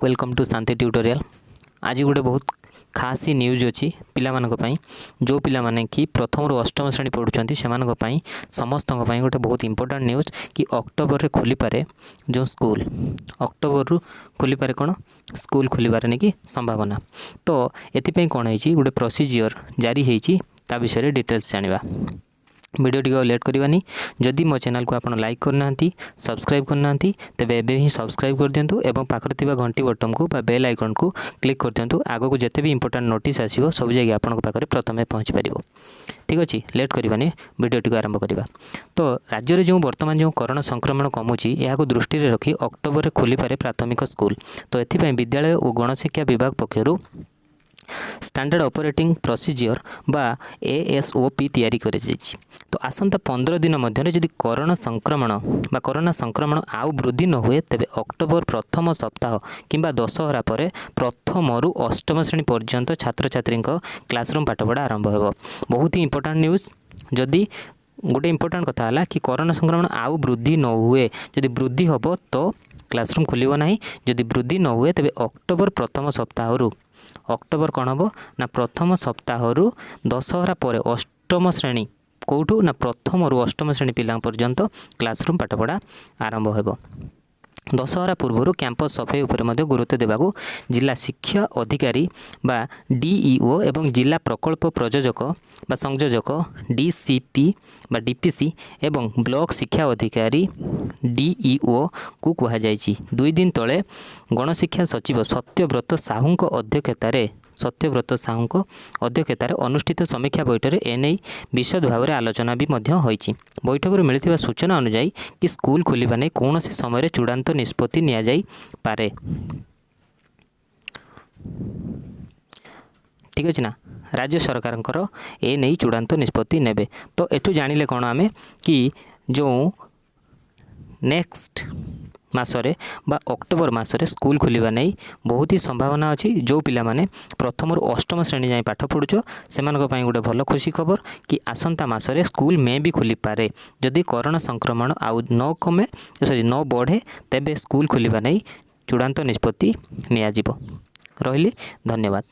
Welcome to Shanti tutorial. आज गोटे बहुत खास ही न्यूज अच्छी पाई जो पिला माने कि प्रथम रु अष्टम श्रेणी पढ़ुंट से समस्त गोटे बहुत इंपोर्टेंट न्यूज कि अक्टोबर रे खोली पारे जो स्कूल अक्टोबर रु खोली पारे कौन स्कूल खोली पारे नहीं कि संभावना। तो ये कौन है गोटे प्रोसीजर जारी होती विषय डिटेल्स जाना। वीडियो टी लेट करवानी। जदि मो चैनल को आप लाइक करना सब्सक्राइब करना तेज एवं ही सब्सक्राइब कर दिंतु और पाखरे घंटी बटन को बेल आइकन को क्लिक कर दिंतु। आगो जिते भी इंपोर्टेंट नोटिस आसो सब जगह आपंक पाखे प्रथम पहुँची पार। ठीक अच्छे लेट करवानी वीडियो टी आरंभ करवा। तो राज्य में जो बर्तमान जो कोरोना संक्रमण कमुची यहाँ दृष्टि रखी अक्टोबर में खोली पारे प्राथमिक स्कूल। तो ये विद्यालय और गणशिक्षा विभाग पक्षर स्टैंडर्ड ऑपरेटिंग प्रोसीजर बा ASOP तैयारी कर। तो आसंता 15 दिन मध्य जदि कोरोना संक्रमण आउ वृद्धि न हुए तेबे अक्टोबर प्रथम सप्ताह किंबा दशहरा पर प्रथम रु अष्टम श्रेणी पर्यंत छात्र छात्री क्लासरूम पाठपढ़ा आरंभ हो। बहुत ही इंपोर्टेंट न्यूज। जदि गोटे इंपोर्टेंट कथा है कि कोरोना संक्रमण आउ वृद्धि न हुए, जदि वृद्धि हम तो क्लासरूम खोलिबो नहीं, जदि वृद्धि न हुए तेबे अक्टोबर प्रथम सप्ताह अक्टोबर कौन हम ना प्रथम सप्ताह दशहरा पर अष्टम श्रेणी कौटू ना प्रथम रु अष्टम श्रेणी पिला पर्यंत क्लासरूम पाठपढ़ा आरंभ हो। दशहरा पूर्व कैंपस सफाई उपर गुरुत्व देवाक जिला शिक्षा अधिकारी बा DEO एवं जिला प्रकल्प प्रयोजक बा संयोजक DCP बा DPC एवं ब्लॉक शिक्षा अधिकारी DEO को कहुई। 2 दिन तले गणशिक्षा सचिव सत्यव्रत अध्यक्षतार अनुष्ठित समीक्षा बैठक में एने विशद भाव में आलोचना भी होईची। बैठक में मिलता सूचना अनुसार कि स्कूल खोलिबा नहीं कौन से समय चूड़ांत निष्पत्ति निया जाई पारे। ठीक अच्छे ना, राज्य सरकार ए नहीं चूड़ांत निष्पत्ति नेबे। तो एठू जानिले कौन आमे कि जो नेक्स्ट मासरे बा अक्टोबर मासरे स्कूल खोलिबा नहीं बहुत ही संभावना अच्छी। जो पिला माने प्रथम रु अष्टम श्रेणी जाए पाठ पढ़ुच से गोटे भल खुशी खबर कि आसंता मासरे स्कूल में भी खोली पारे। जदि कोरोना संक्रमण आउ न कमे न बढ़े तेबे स्कूल खोलिबा नहीं चूड़ांत निष्पत्ति नियाजिबो। रहिली, धन्यवाद।